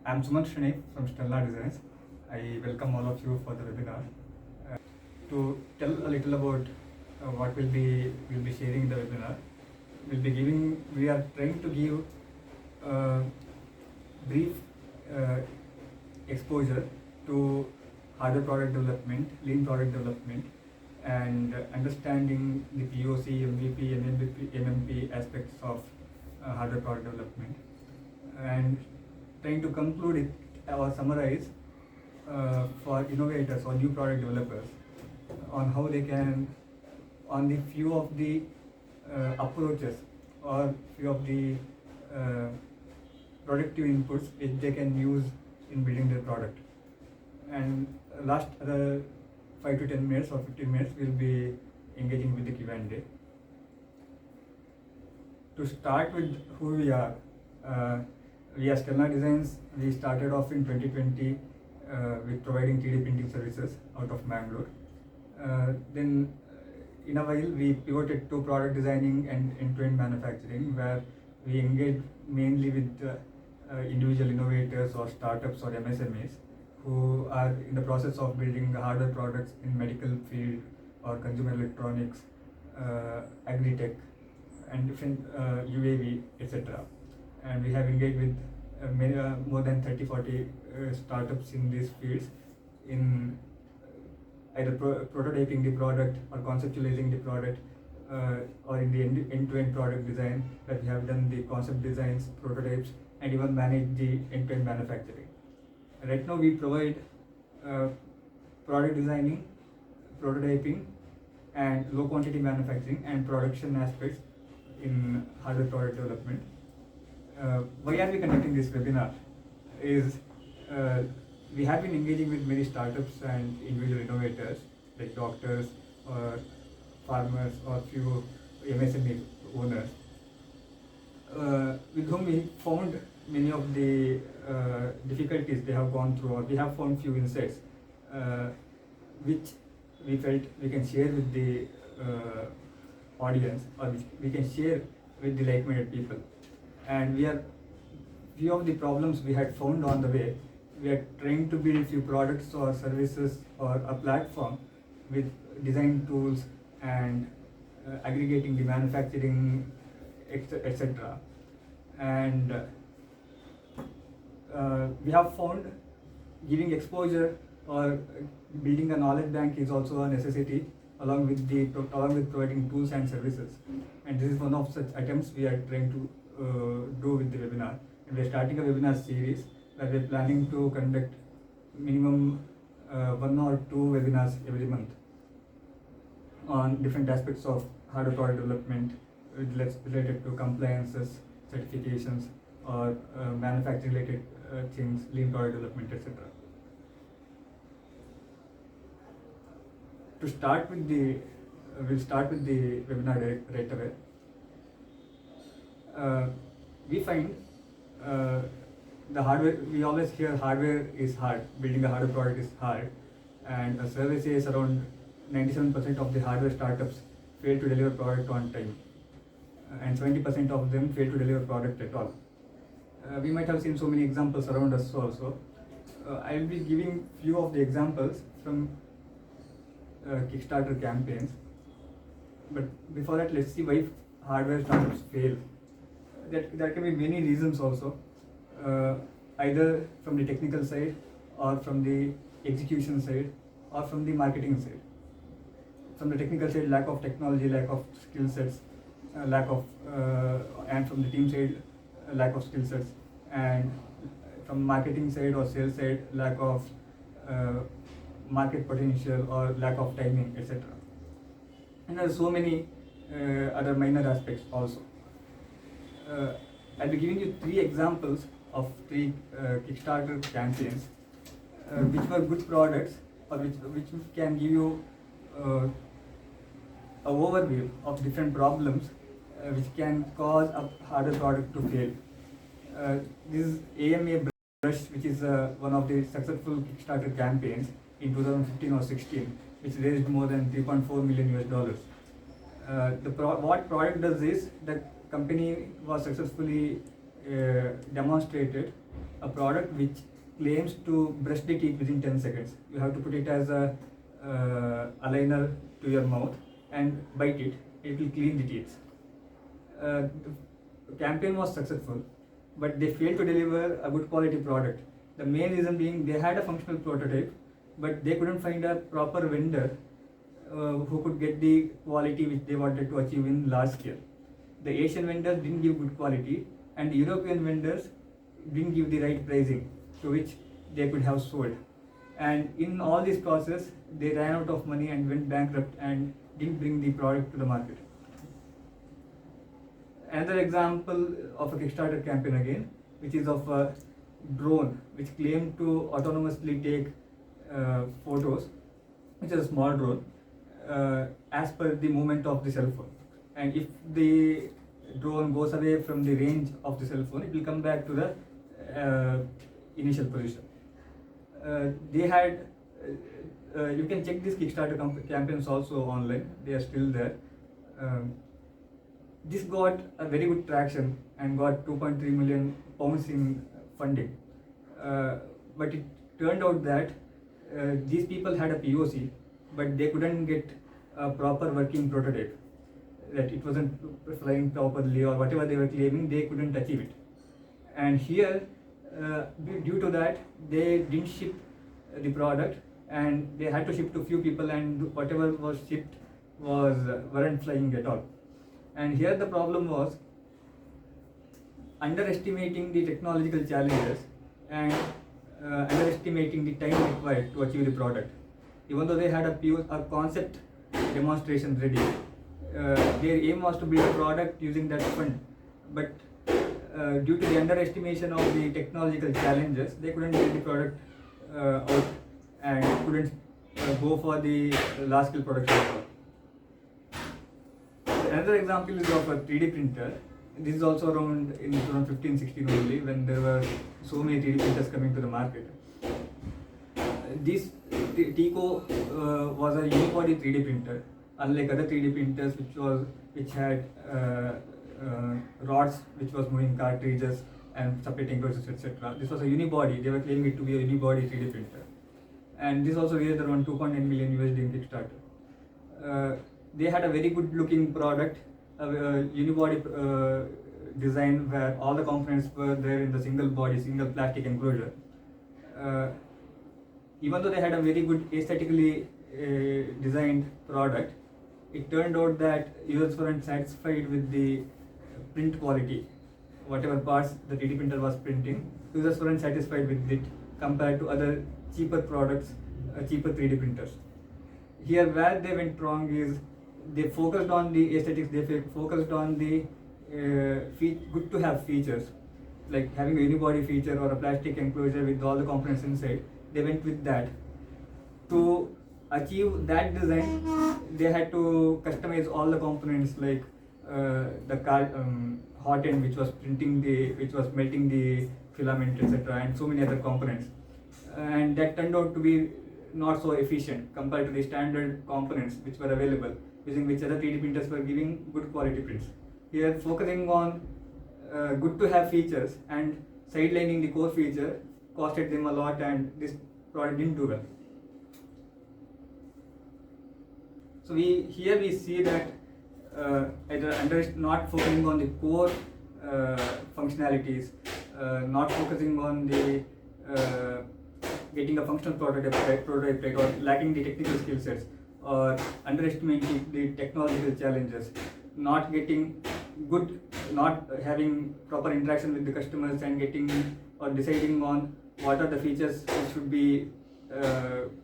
I'm Sumanth Shenoy from Stelna Designs. I welcome all of you for the webinar. To tell a little about what we'll be sharing in the webinar, we are trying to give brief exposure to hardware product development, lean product development, and understanding the POC, MVP, MMP aspects of hardware product development, and trying to conclude it or summarize for innovators or new product developers on how they can, on the few of the approaches or few of the productive inputs which they can use in building their product. And last 5 to 10 minutes or 15 minutes we'll be engaging with the Q&A. To start with who we are Stelna Designs. We started off in 2020 with providing 3D printing services out of Bangalore. Then in a while we pivoted to product designing and end-to-end manufacturing, where we engage mainly with individual innovators or startups or MSMEs who are in the process of building hardware products in medical field or consumer electronics, agri-tech, and different UAV, etc. And we have engaged with more than 30-40 startups in these fields in either prototyping the product or conceptualizing the product, or in the end-to-end product design, where we have done the concept designs, prototypes, and even manage the end-to-end manufacturing. Right now we provide product designing, prototyping, and low quantity manufacturing and production aspects in hardware product development. Why are we conducting this webinar? We have been engaging with many startups and individual innovators like doctors or farmers or few MSME owners, with whom we found many of the difficulties they have gone through, or we have found few insights which we felt we can share with the audience, or which we can share with the like-minded people. And few of the problems we had found on the way, we are trying to build few products or services or a platform with design tools and aggregating the manufacturing, etc. And we have found giving exposure or building a knowledge bank is also a necessity, along with providing tools and services. And this is one of such attempts we are trying to do with the webinar. And we are starting a webinar series where we are planning to conduct minimum 1 or 2 webinars every month on different aspects of hardware product development related to compliances, certifications, or manufacturing related things, lean product development, etc. To start with we'll start with the webinar right away. We find the hardware, we always hear hardware is hard, building a hardware product is hard, and a survey says around 97% of the hardware startups fail to deliver product on time, and 70% of them fail to deliver product at all. We might have seen so many examples around us also. I will be giving few of the examples from Kickstarter campaigns. But before that, let's see why hardware startups fail. There can be many reasons also, either from the technical side, or from the execution side, or from the marketing side. From the technical side, lack of technology, lack of skill sets, and from the team side, lack of skill sets, and from marketing side or sales side, lack of market potential or lack of timing, etc. And there are so many other minor aspects also. I'll be giving you 3 examples of 3 Kickstarter campaigns which were good products, or which can give you an overview of different problems which can cause a hardware product to fail. This is AMA Brush, which is one of the successful Kickstarter campaigns in 2015 or 16, which raised more than $3.4 million US. What product does is, the company was successfully demonstrated a product which claims to brush the teeth within 10 seconds. You have to put it as a aligner to your mouth and bite it. It will clean the teeth. The campaign was successful, but they failed to deliver a good quality product. The main reason being they had a functional prototype, but they couldn't find a proper vendor who could get the quality which they wanted to achieve in large scale. The Asian vendors didn't give good quality, and the European vendors didn't give the right pricing to which they could have sold. And in all this process, they ran out of money and went bankrupt and didn't bring the product to the market. Another example of a Kickstarter campaign again, which is of a drone which claimed to autonomously take photos, which is a small drone, as per the movement of the cell phone. And if the drone goes away from the range of the cell phone, it will come back to the initial position. They had, you can check these Kickstarter campaigns also online, they are still there. This got a very good traction and got 2.3 million pounds in funding. But it turned out that these people had a POC, but they couldn't get a proper working prototype. That it wasn't flying properly or whatever they were claiming, they couldn't achieve it. And here, due to that, they didn't ship the product, and they had to ship to few people, and whatever was shipped weren't flying at all. And here the problem was underestimating the technological challenges and underestimating the time required to achieve the product. Even though they had a concept demonstration ready, their aim was to build a product using that fund, but due to the underestimation of the technological challenges, they couldn't get the product out and couldn't go for the large scale production. Another example is of a 3D printer. This is also around in 2015-16 only, when there were so many 3D printers coming to the market. This Tico was a unibody 3D printer, unlike other 3D printers which had rods which was moving cartridges and separate enclosures, etc. This was a unibody. They were claiming it to be a unibody 3D printer, and this also raised around 2.9 million USD in Kickstarter. They had a very good looking product, a unibody design where all the components were there in the single plastic enclosure. Even though they had a very good aesthetically designed product, it turned out that users weren't satisfied with the print quality. Whatever parts the 3D printer was printing, users weren't satisfied with it compared to other cheaper products, cheaper 3D printers. Here where they went wrong is they focused on the aesthetics, they focused on the good to have features, like having a unibody feature or a plastic enclosure with all the components inside. They went with that. To achieve that design, they had to customize all the components, like the hot end which was melting the filament, etc., and so many other components. And that turned out to be not so efficient compared to the standard components which were available, using which other 3D printers were giving good quality prints. Here, focusing on good to have features and sidelining the core feature costed them a lot, and this product didn't do well. So here we see that not focusing on the core functionalities, not focusing on the getting a functional prototype right, or lacking the technical skill sets, or underestimating the technological challenges, not having proper interaction with the customers and deciding on what are the features which should be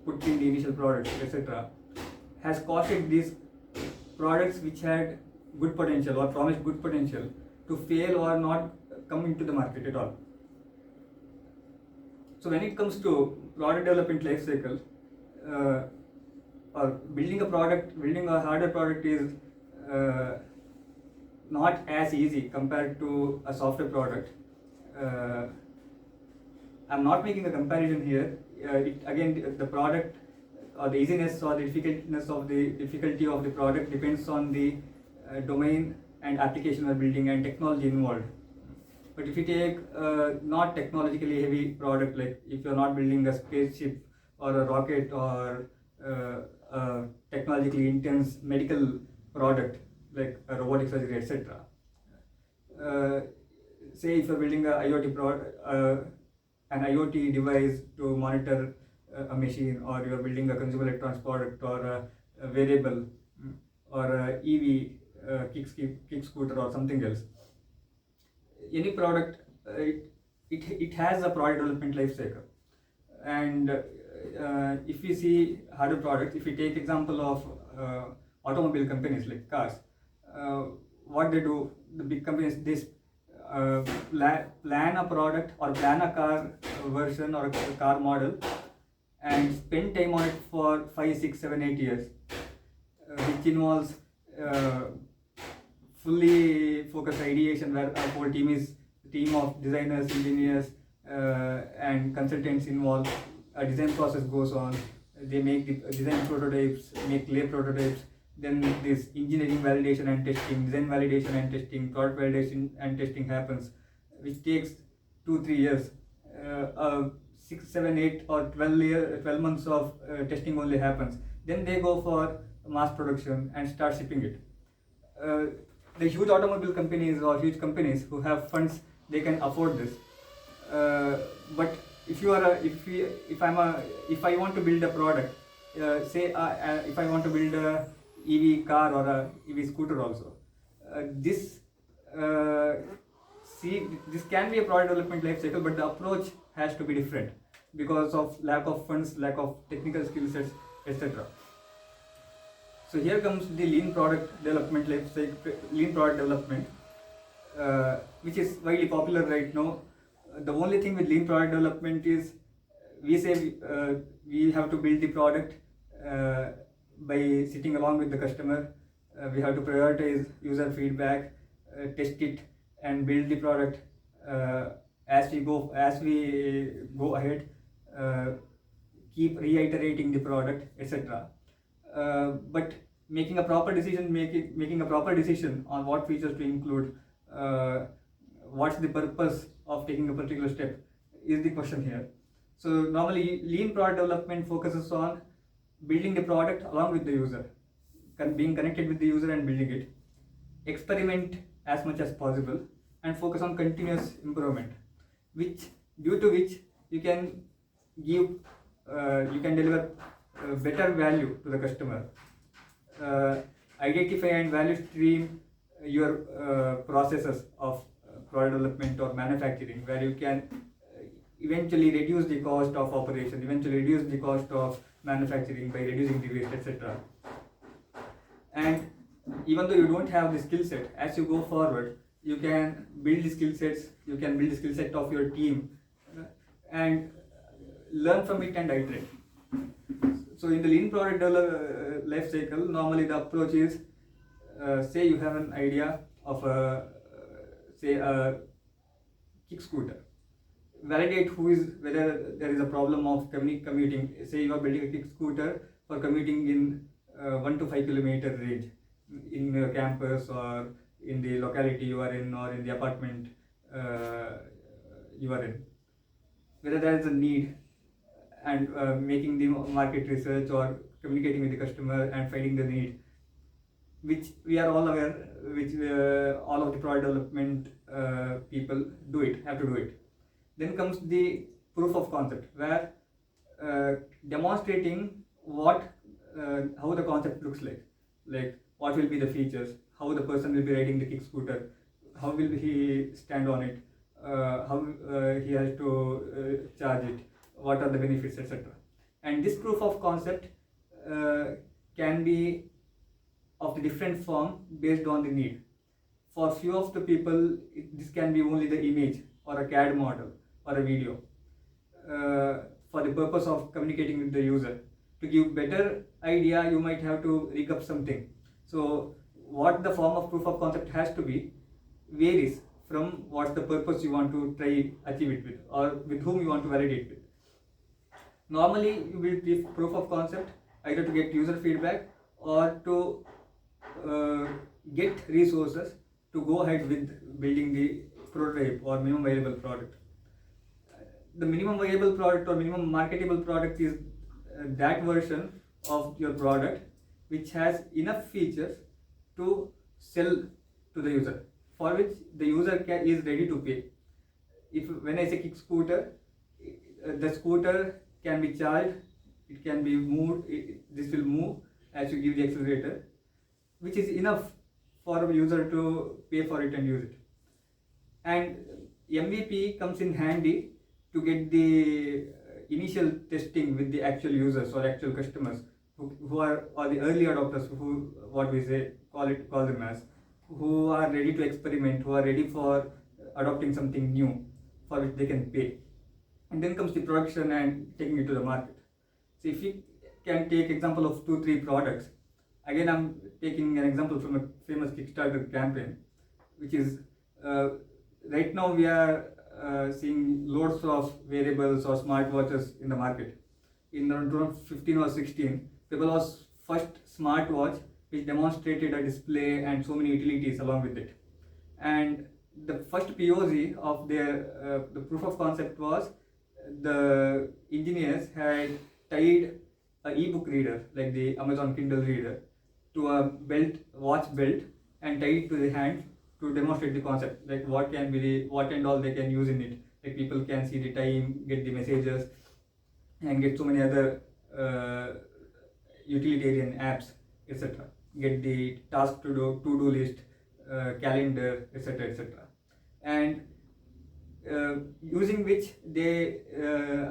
put in the initial product, etc., has caused these products which had good potential or promised good potential to fail or not come into the market at all. So when it comes to product development life cycle, or building a hardware product is not as easy compared to a software product. I'm not making a comparison here. The product or the easiness or the difficulty of the product depends on the domain and application we're building and technology involved. But if you take not technologically heavy product, like if you're not building a spaceship or a rocket or a technologically intense medical product like a robotic surgery, etc. Say if you're building an IoT device to monitor a machine, or you're building a consumer electronics product, or a wearable, or a EV kick scooter or something else. Any product, it has a product development life cycle. And if we see hardware products, if we take example of automobile companies like cars, what they do, the big companies, they plan a product or plan a car version or a car model and spend time on it for 5, 6, 7, 8 years, which involves fully focused ideation, where our whole team is a team of designers, engineers, and consultants involved. A design process goes on. They make the design prototypes, make lay prototypes, then this engineering validation and testing, design validation and testing, product validation and testing happens, which takes 2, 3 years. 6, 7, 8 or 12 months of testing only happens. Then they go for mass production and start shipping it. The huge automobile companies or huge companies who have funds, they can afford this. But if I want to build a product, if I want to build a EV car or a EV scooter also, this can be a product development life cycle, but the approach has to be different because of lack of funds, lack of technical skill sets, etc. So here comes the lean product development life cycle, lean product development, which is widely popular right now. The only thing with lean product development is we say we have to build the product by sitting along with the customer. We have to prioritize user feedback, test it, and build the product as we go ahead. Keep reiterating the product, etc. But making a proper decision on what features to include, what's the purpose of taking a particular step, is the question here. So normally lean product development focuses on building the product along with the user, being connected with the user and building it. Experiment as much as possible and focus on continuous improvement, due to which you can deliver better value to the customer. Identify and value stream your processes of product development or manufacturing, where you can eventually reduce the cost of operation, eventually reduce the cost of manufacturing by reducing the waste, etc. And even though you don't have the skill set, as you go forward, you can build the skill sets, you can build the skill set of your team, and learn from it and iterate. So in the lean product life cycle, normally the approach is, say you have an idea of a kick scooter. Validate whether there is a problem of commuting. Say you are building a kick scooter for commuting in 1 to 5 kilometer range in your campus or in the locality you are in or in the apartment you are in. Whether there is a need, and making the market research or communicating with the customer and finding the need, which we are all aware, which all of the product development people have to do it. Then comes the proof of concept, where demonstrating how the concept looks like what will be the features, how the person will be riding the kick scooter, how will he stand on it, how he has to charge it, what are the benefits, etc. And this proof of concept can be of the different form based on the need. For few of the people, this can be only the image or a CAD model or a video for the purpose of communicating with the user. To give better idea, you might have to rig up something. So what the form of proof of concept has to be varies from what the purpose you want to try achieve it with, or with whom you want to validate with. Normally you build the proof of concept either to get user feedback or to get resources to go ahead with building the prototype or minimum viable product. The minimum viable product or minimum marketable product is that version of your product which has enough features to sell to the user, for which the user is ready to pay. When I say kick scooter, the scooter can be charged, it can be moved, this will move as you give the accelerator, which is enough for a user to pay for it and use it. And MVP comes in handy to get the initial testing with the actual users or actual customers who are the early adopters, who what we say call them as, who are ready to experiment, who are ready for adopting something new for which they can pay. And then comes the production and taking it to the market. So if we can take example of 2-3 products, again I'm taking an example from a famous Kickstarter campaign, which is right now we are seeing loads of wearables or smartwatches in the market. In around 2015 or 16, there was first smartwatch which demonstrated a display and so many utilities along with it. And the first POC of their the proof of concept was the engineers had tied a ebook reader like the Amazon Kindle reader to a watch belt, and tied it to the hand to demonstrate the concept, like what and all they can use in it. Like people can see the time, get the messages, and get so many other utilitarian apps, etc. Get the task to-do list, calendar, etc., etc. And using which they,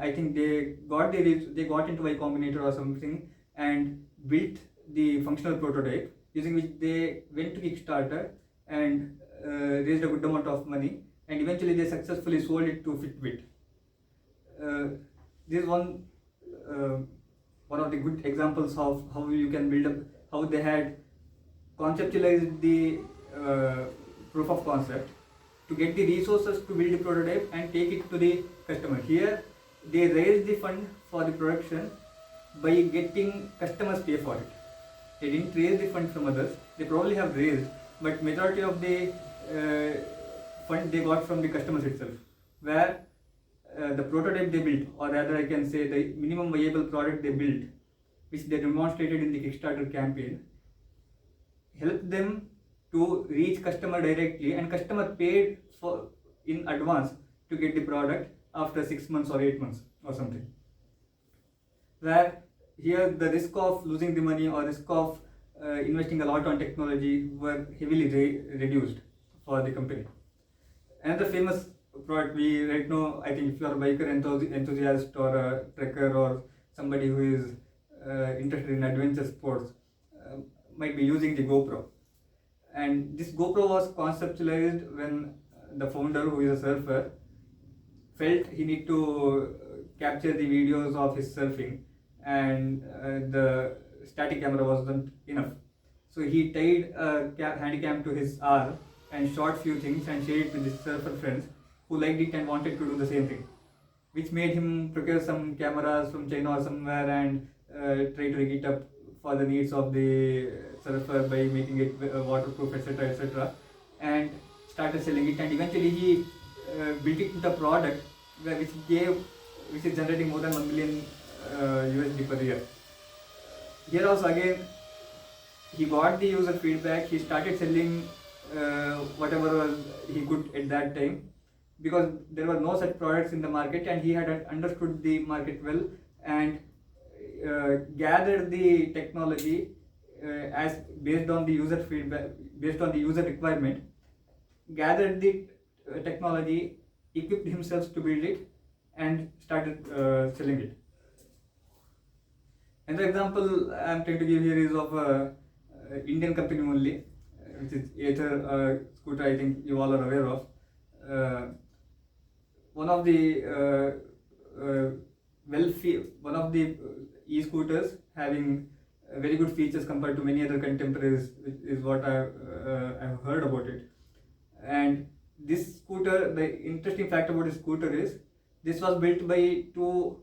I think they got into Y Combinator or something and built the functional prototype, using which they went to Kickstarter and raised a good amount of money, and eventually they successfully sold it to Fitbit. This is one of the good examples of how you can build up, how they had conceptualized the proof of concept to get the resources to build the prototype and take it to the customer. Here they raised the fund for the production by getting customers pay for it. They didn't raise the fund from others. They probably have raised, but majority of the fund they got from the customers itself, where the prototype they built, or rather I can say the minimum viable product they built, which they demonstrated in the Kickstarter campaign, helped them to reach customer directly, and customer paid for in advance to get the product after 6 months or 8 months or something. Where here the risk of losing the money or risk of investing a lot on technology were heavily reduced for the company. Another famous product we right now, I think if you are a biker enthusiast or a trekker or somebody who is interested in adventure sports, might be using the GoPro. And this GoPro was conceptualized when the founder, who is a surfer, felt he need to capture the videos of his surfing, and the static camera wasn't enough. So he tied a handycam to his arm and shot few things and shared it with his surfer friends who liked it and wanted to do the same thing, which made him procure some cameras from China or somewhere and try to rig it up for the needs of the surfer by making it waterproof, etc., etc., and started selling it. And eventually he built it into a product which is generating more than 1 million USD per year. Here also again, he got the user feedback. He started selling whatever he could at that time, because there were no such products in the market, and he had understood the market well and gathered the technology as based on the user feedback, based on the user requirement, gathered the technology, equipped himself to build it, and started selling it. Another example I am trying to give here is of Indian company only, which is Ather scooter. I think you all are aware of. One of the e-scooters having very good features compared to many other contemporaries is what I've heard about it. And this scooter, the interesting fact about this scooter is this was built by two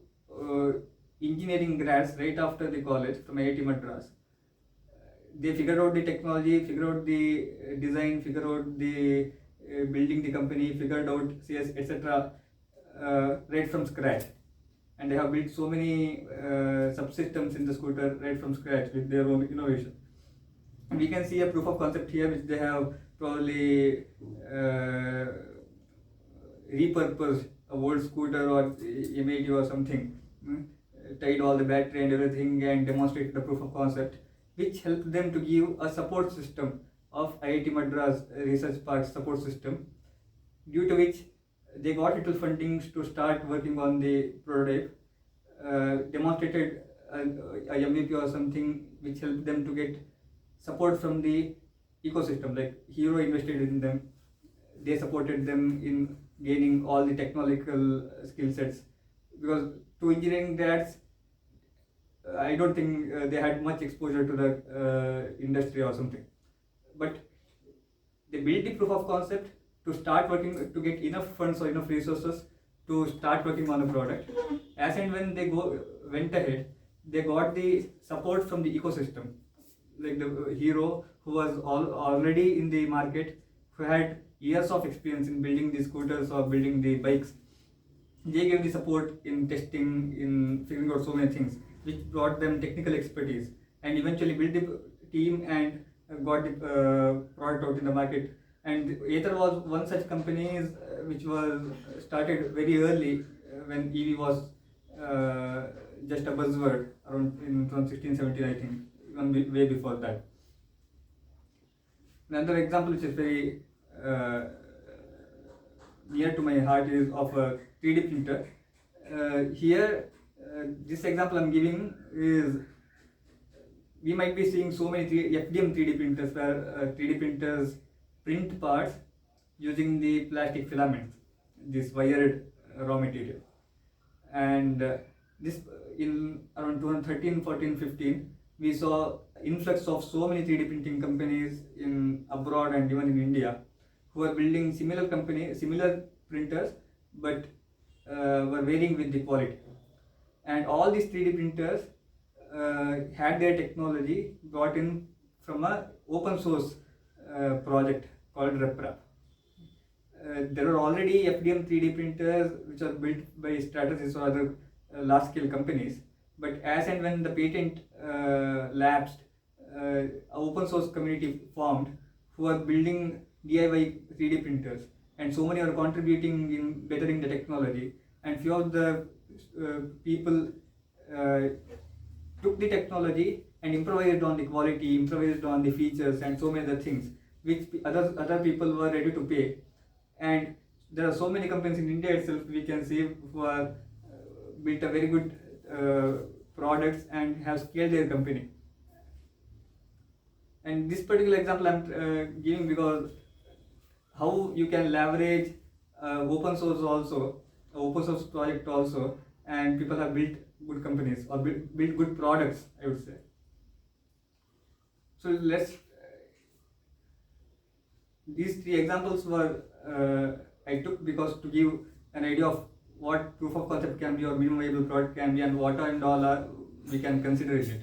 engineering grads right after the college from IIT Madras. They figured out the technology, figured out the design, figured out the building the company, figured out CS, etc. Right from scratch. And they have built so many subsystems in the scooter right from scratch with their own innovation. And we can see a proof of concept here, which they have probably repurposed a old scooter or image or something, tied all the battery and everything, and demonstrated the proof of concept, which helped them to give a support system of IIT Madras Research Park support system, due to which they got little funding to start working on the prototype, demonstrated a MVP or something, which helped them to get support from the ecosystem. Like Hero invested in them, they supported them in gaining all the technological skill sets, because to engineering grads, I don't think they had much exposure to the industry or something, but they built the proof of concept to start working, to get enough funds or enough resources to start working on a product. As and when they went ahead, they got the support from the ecosystem, like the Hero, who was already in the market, who had years of experience in building the scooters or building the bikes. They gave the support in testing, in figuring out so many things, which brought them technical expertise, and eventually built the team and got the product out in the market. And Ather was one such company which was started very early, when EV was just a buzzword around in 2016-17, I think, even way before that. Another example which is very near to my heart is of a 3D printer. Here, this example I'm giving is, we might be seeing so many FDM 3D printers, where 3D printers print parts using the plastic filaments, this wired raw material. And this in around 2013, 14, 15, we saw influx of so many 3D printing companies in abroad and even in India, who are building similar printers, but were varying with the quality. And all these 3D printers had their technology brought in from a open source project called RepRap. There are already FDM 3D printers which are built by Stratasys or other large scale companies, but as and when the patent lapsed, an open source community formed who are building DIY 3D printers, and so many are contributing in bettering the technology. And few of the people took the technology and improvised on the quality, improvised on the features, and so many other things which other people were ready to pay. And there are so many companies in India itself, we can see, who are built a very good products and have scaled their company. And this particular example I'm giving because how you can leverage open source also, open source project also, and people have built good companies or built good products, I would say. So these three examples were I took because to give an idea of what proof of concept can be or minimum viable product can be, and what and all we can consider it.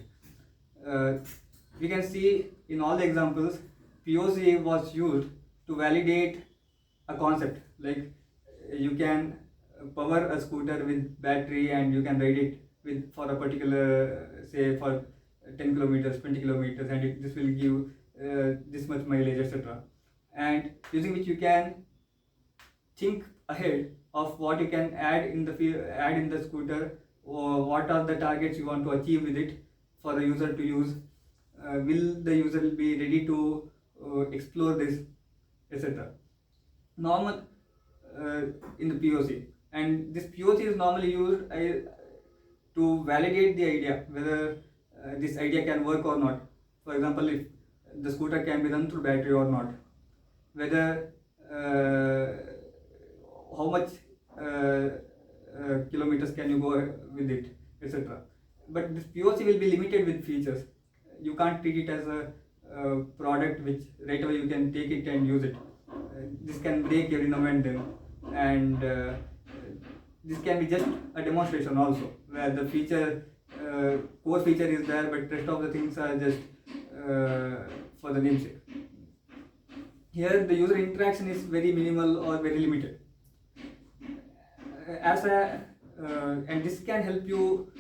We can see in all the examples, POC was used to validate a concept. Like you can power a scooter with battery and you can ride it for a particular, say for 10 kilometers, 20 kilometers, and this will give this much mileage, etc. And using which you can think ahead of what you can add in the scooter, or what are the targets you want to achieve with it for the user to use. Will the user be ready to explore this, etc. Normal in the POC, and this POC is normally used to validate the idea, whether this idea can work or not. For example, if the scooter can be run through battery or not, whether how much kilometers can you go with it, etc. But this POC will be limited with features. You can't treat it as a product which right away you can take it and use it. This can break every now and then, and this can be just a demonstration also, where the core feature is there, but rest of the things are just for the namesake. here the user interaction is very minimal or very limited. And this can help you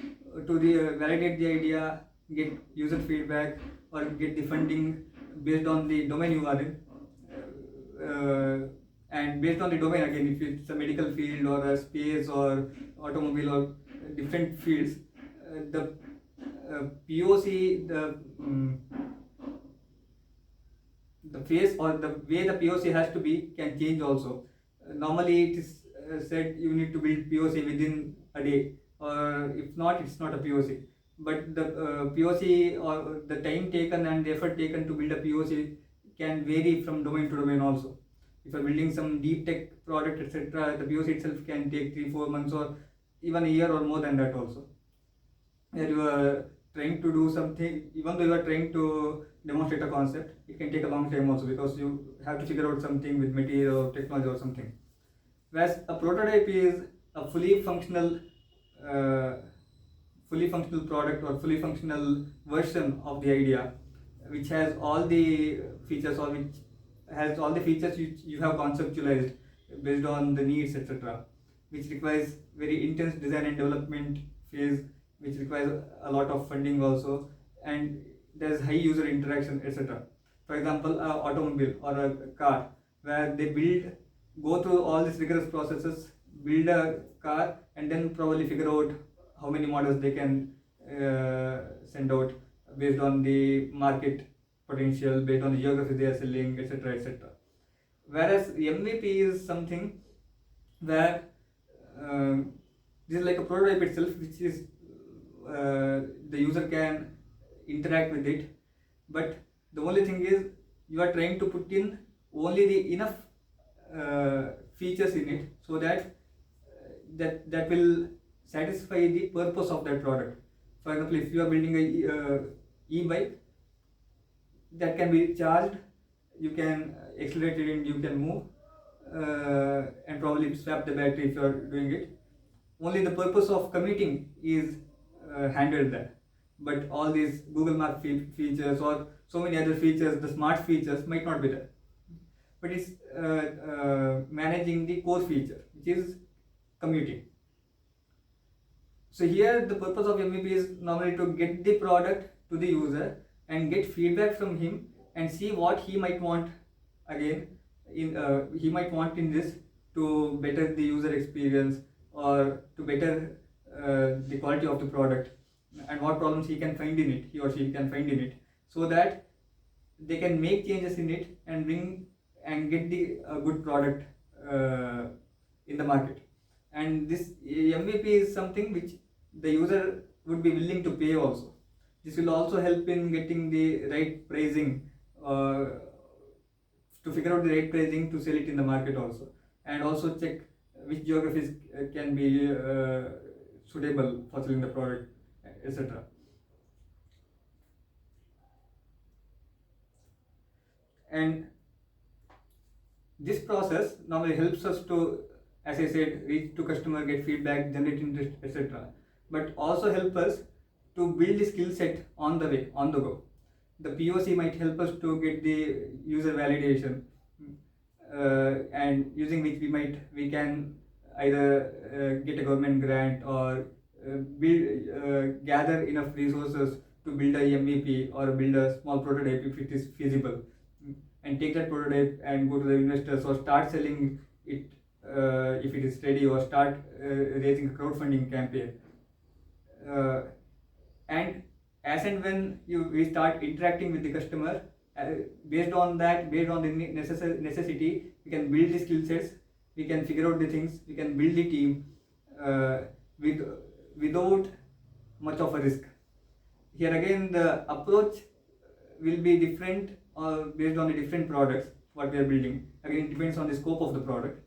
to validate the idea, get user feedback, or get the funding based on the domain you are in. And based on the domain, again, if it's a medical field or a space or automobile or different fields, the POC, the phase or the way the POC has to be can change also. Normally it is said you need to build POC within a day, or if not, it's not a POC. But the POC or the time taken and the effort taken to build a POC can vary from domain to domain also. If you're building some deep tech product, etc., the POC itself can take 3-4 months or even a year or more than that also. Where you are trying to do something, even though you are trying to demonstrate a concept, it can take a long time also, because you have to figure out something with material or technology or something. Whereas a prototype is a fully functional product or fully functional version of the idea, which has all the features, or which has all the features which you have conceptualized based on the needs, etc., which requires very intense design and development phase, which requires a lot of funding also, and there's high user interaction, etc. For example, an automobile or a car, where they go through all these rigorous processes, build a car, and then probably figure out how many models they can send out based on the market potential, based on the geography they are selling, etc., etc. Whereas MVP is something where this is like a prototype itself, which is the user can interact with it, but the only thing is you are trying to put in only the enough features in it, so that that will satisfy the purpose of that product. For example, if you are building a e-bike that can be charged, you can accelerate it and you can move, and probably swap the battery if you are doing it. Only the purpose of commuting is handled there, but all these Google Map features or so many other features, the smart features, might not be there. But it's managing the core feature, which is commuting. So here the purpose of MVP is normally to get the product to the user and get feedback from him and see what he might want again he might want in this to better the user experience, or to better the quality of the product, and what problems he or she can find in it, so that they can make changes in it and bring and get the good product in the market. And this MVP is something which the user would be willing to pay also. This will also help in getting the right pricing, to figure out the right pricing to sell it in the market also, and also check which geographies can be suitable for selling the product, etc. And this process normally helps us to, as I said, reach to customer, get feedback, generate interest, etc. But also help us to build the skill set on the way, on the go. The POC might help us to get the user validation, and using which we can either get a government grant, or gather enough resources to build a MVP or build a small prototype if it is feasible, and take that prototype and go to the investors, or start selling it if it is ready, or start raising a crowdfunding campaign. And as and when we start interacting with the customer, based on the necessity, we can build the skill sets, we can figure out the things, we can build the team without much of a risk. Here again, the approach will be different based on the different products what we are building. Again, it depends on the scope of the product.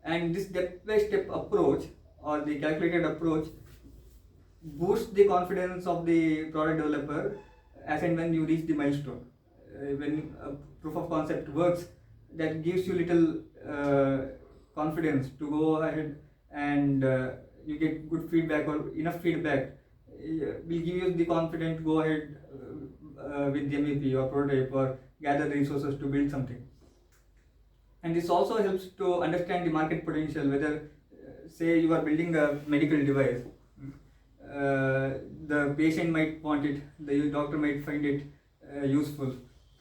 And this step-by-step approach, or the calculated approach, boosts the confidence of the product developer as and when you reach the milestone. When a proof of concept works, that gives you little confidence to go ahead, and you get good feedback or enough feedback will give you the confidence to go ahead with the MVP or prototype, or gather the resources to build something. And this also helps to understand the market potential, whether say you are building a medical device, the patient might want it, the doctor might find it useful,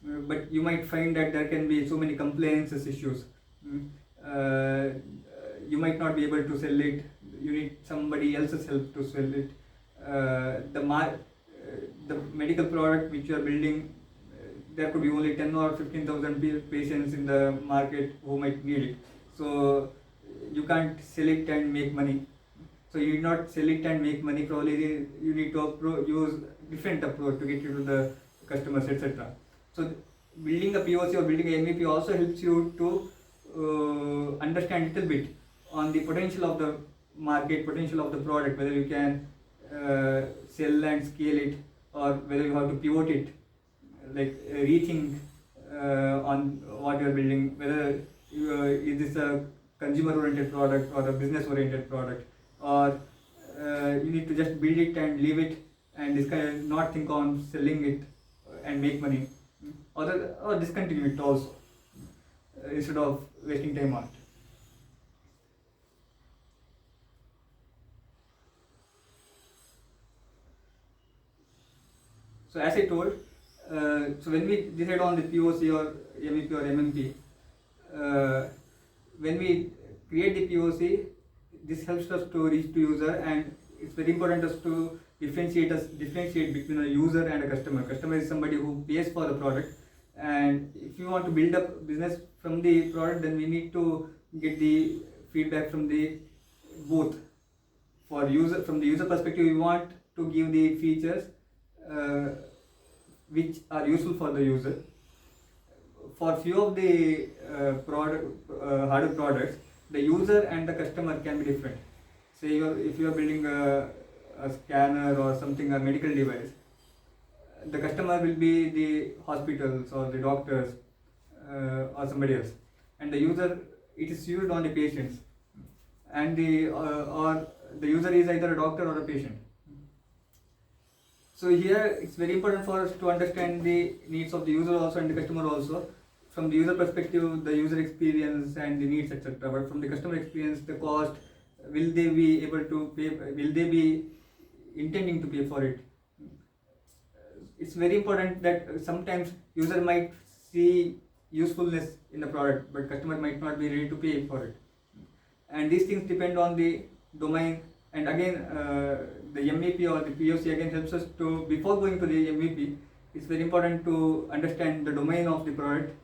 but you might find that there can be so many compliances issues. You might not be able to sell it, you need somebody else's help to sell it. The medical product which you are building, there could be only 10 or 15,000 patients in the market who might need it. So you can't sell it and make money. So you need not sell it and make money. Probably you need to use different approach to get you to the customers, etc. So building a POC or building a MVP also helps you to understand a little bit on the potential of the market, potential of the product, whether you can sell and scale it, or whether you have to pivot it, like rethink on what you are building, whether is this a consumer oriented product or a business oriented product, or you need to just build it and leave it and not think on selling it and make money, or discontinue it also instead of wasting time on it. So as I told, so when we decide on the POC or MVP or MMP, when we create the POC, this helps us to reach to user, and it's very important us to differentiate between a user and a customer. Customer is somebody who pays for the product, and if you want to build up business from the product, then we need to get the feedback from the both. For user, from the user perspective, we want to give the features which are useful for the user. For few of the hardware products, the user and the customer can be different. Say if you are building a scanner or something, a medical device, the customer will be the hospitals or the doctors or somebody else, and the user, it is used on the patients, and or the user is either a doctor or a patient. So here it's very important for us to understand the needs of the user also and the customer also. From the user perspective, the user experience and the needs, etc. But from the customer experience, the cost, will they be able to pay, will they be intending to pay for it? It's very important that sometimes user might see usefulness in the product, but customer might not be ready to pay for it. And these things depend on the domain. And again, the MVP or the POC again helps us to, before going to the MVP, it's very important to understand the domain of the product,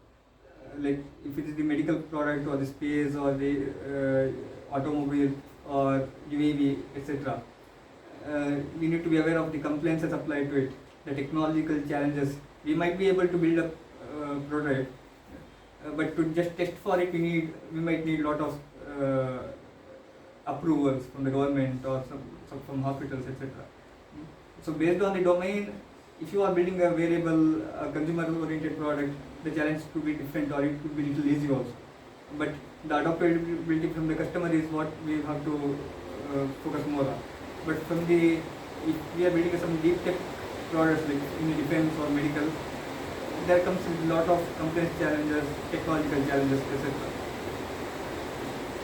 like if it is the medical product or the space or the automobile or UAV, etc. We need to be aware of the compliances applied to it, the technological challenges. We might be able to build a prototype, but to just test for it, we might need a lot of approvals from the government or some from hospitals, etc. So based on the domain, if you are building a variable, consumer-oriented product, the challenge could be different, or it could be little easy also. But the adaptability from the customer is what we have to focus more on. But from the, if we are building some deep tech products like in the defense or medical, there comes a lot of complex challenges, technological challenges, etc.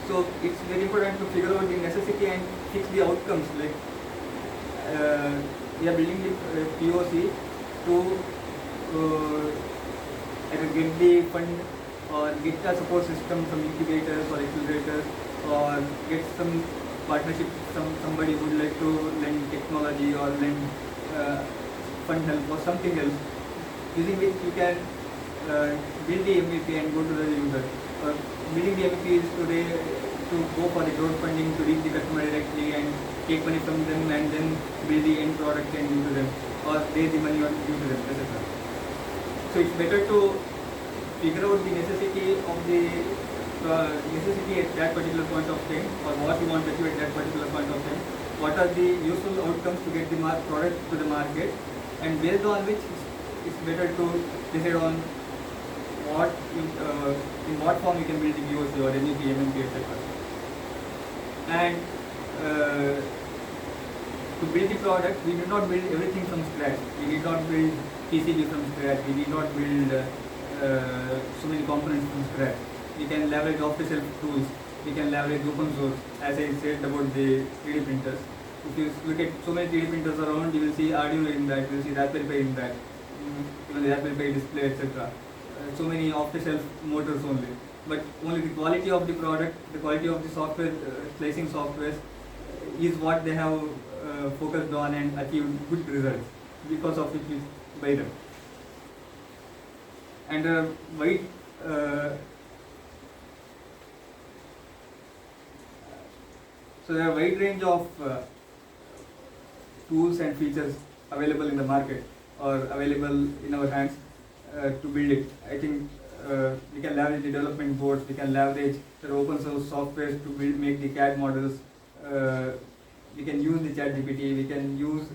So it's very important to figure out the necessity and fix the outcomes. Like we are building the POC to either get the fund or get a support system from incubators or accelerators, or get some partnership with somebody who would like to lend technology or lend fund help or something else, using which you can build the MVP and go to the user. Building the MVP is today to go for the crowdfunding to reach the customer directly and take money from them and then build the end product and give to them, or raise the money and give to them, etc. So it's better to figure out the necessity of the necessity at that particular point of time, or what you want to achieve at that particular point of time. What are the useful outcomes to get the product to the market, and based on which it's better to decide on what in what form you can build the POC or MVP, MMP, etc. And to build the product, we did not build everything from scratch. We did not build PCB from scratch. We did not build so many components from scratch. We can leverage off-the-shelf tools. We can leverage open source, as I said about the 3D printers. If you look at so many 3D printers around, you will see Arduino in that, you will see Raspberry Pi in that, even the Raspberry Pi display, etc. So many off-the-shelf motors only. But only the quality of the product, the quality of the software, slicing software, is what they have focused on and achieved good results, because of which we buy them. And wide so there are a wide range of tools and features available in the market or available in our hands to build it. I think we can leverage the development boards, we can leverage the open source software to make the CAD models. We can use the ChatGPT, we can use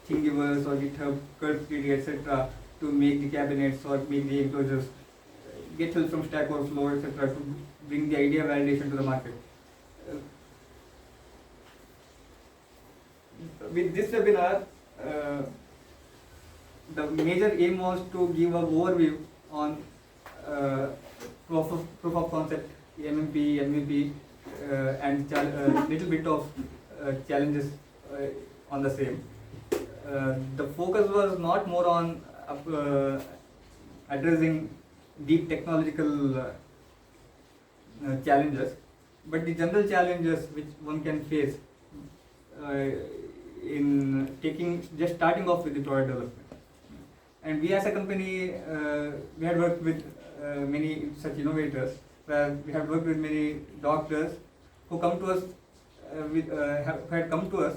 Thingiverse or GitHub, Curve 3D, etc. to make the cabinets or make the enclosures. Get help from Stack Overflow, etc. to bring the idea validation to the market. With this webinar, the major aim was to give an overview on proof of concept, MMP, MVP, and little bit of challenges on the same. The focus was not more on addressing deep technological challenges, but the general challenges which one can face in starting off with the product development. And we as a company, we had worked with many such innovators, where we have worked with many doctors who come to us had come to us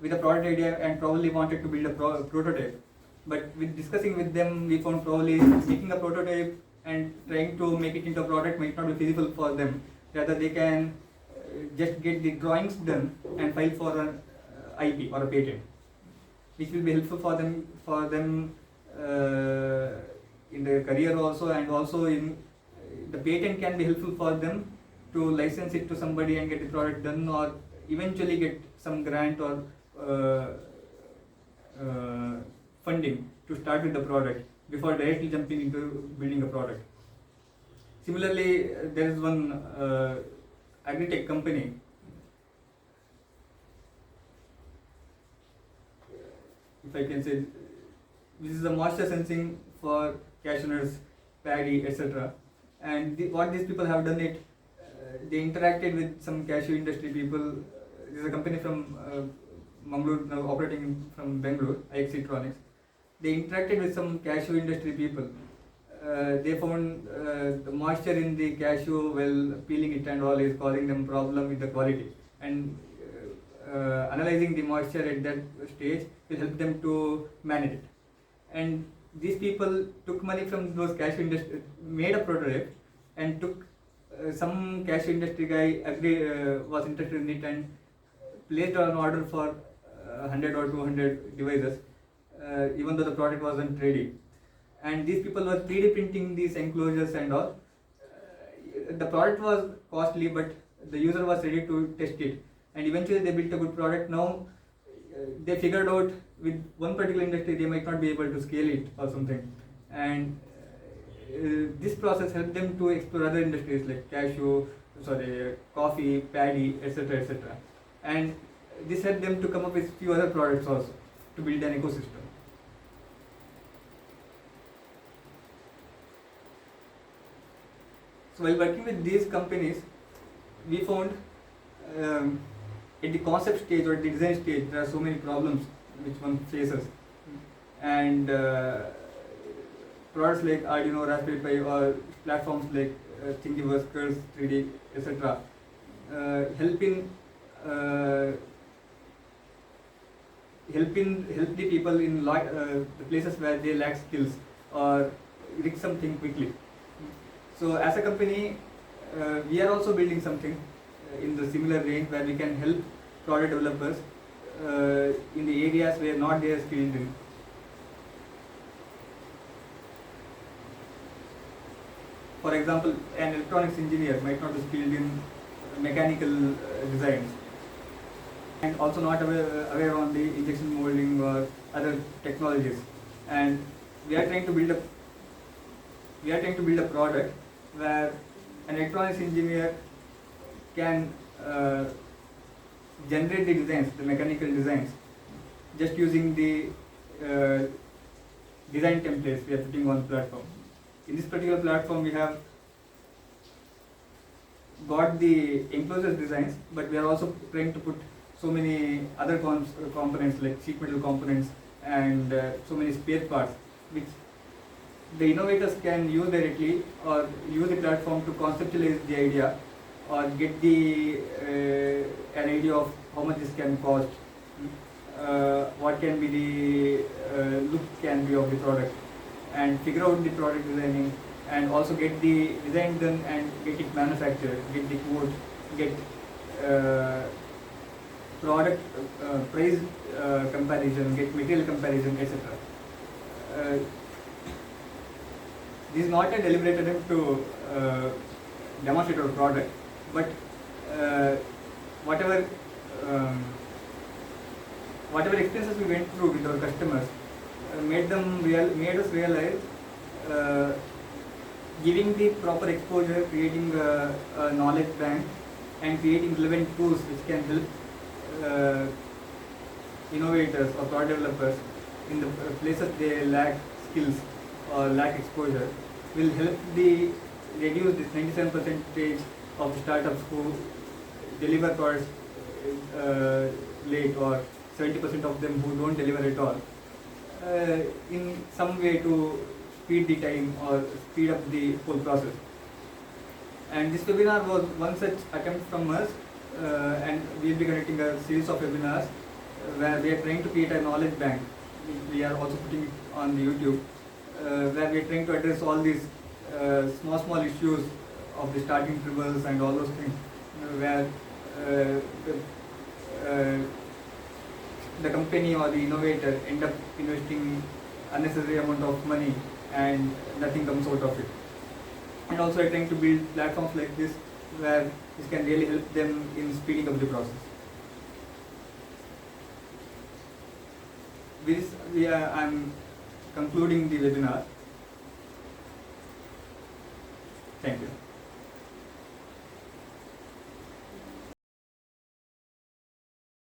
with a product idea and probably wanted to build a prototype. But with discussing with them, we found probably making a prototype and trying to make it into a product might not be feasible for them. Rather, they can just get the drawings done and file for an IP or a patent, which will be helpful for them in their career also, and also in the patent can be helpful for them to license it to somebody and get the product done, or eventually get some grant or funding to start with the product before directly jumping into building a product. Similarly, there is one agri-tech company if I can say, this is a moisture sensing for cashew nuts, paddy, etc. And what these people have done it, they interacted with some cashew industry people. This is a company from Mangalore, now operating from Bangalore, IX Electronics. They interacted with some cashew industry people. They found the moisture in the cashew while peeling it and all is causing them problem with the quality. And analyzing the moisture at that stage will help them to manage it. And these people took money from those cashew industry, made a prototype, and took some cashew industry guy was interested in it and placed an order for 100 or 200 devices, even though the product wasn't ready. And these people were 3D printing these enclosures and all. The product was costly, but the user was ready to test it. And eventually they built a good product. Now they figured out with one particular industry they might not be able to scale it or something. And this process helped them to explore other industries like coffee, paddy, etc., etc. And this helped them to come up with few other products also to build an ecosystem. So while working with these companies, we found at the concept stage or the design stage, there are so many problems which one faces. And products like Arduino, Raspberry Pi, or platforms like Thingiverse, Curve 3D, etc. help the people in the places where they lack skills or rig something quickly. So as a company, we are also building something in the similar range where we can help product developers in the areas where not they are skilled in. For example, an electronics engineer might not be skilled in mechanical designs, and also not aware on the injection molding or other technologies. And we are trying to build a we are trying to build a product where an electronics engineer can generate the designs, the mechanical designs, just using the design templates we are putting on the platform. In this particular platform, we have got the enclosure designs, but we are also trying to put so many other components like sheet metal components and so many spare parts, which the innovators can use directly or use the platform to conceptualize the idea or get the an idea of how much this can cost, what can be the look can be of the product, and figure out the product designing, and also get the design done and get it manufactured, get the quote, get product price comparison, get material comparison, etc. This is not a deliberate attempt to demonstrate our product, but whatever experiences we went through with our customers made us realize giving the proper exposure, creating a knowledge bank, and creating relevant tools which can help innovators or product developers in the places they lack skills or lack exposure will help reduce this 97% of startups who deliver products late, or 70% of them who don't deliver at all, in some way to speed the time or speed up the whole process. And this webinar was one such attempt from us, and we will be conducting a series of webinars where we are trying to create a knowledge bank. We are also putting it on the YouTube, where we are trying to address all these small issues of the starting tribbles and all those things, where the company or the innovator end up investing unnecessary amount of money and nothing comes out of it. And also we are trying to build platforms like this where this can really help them in speeding up the process. With this, I am concluding the webinar.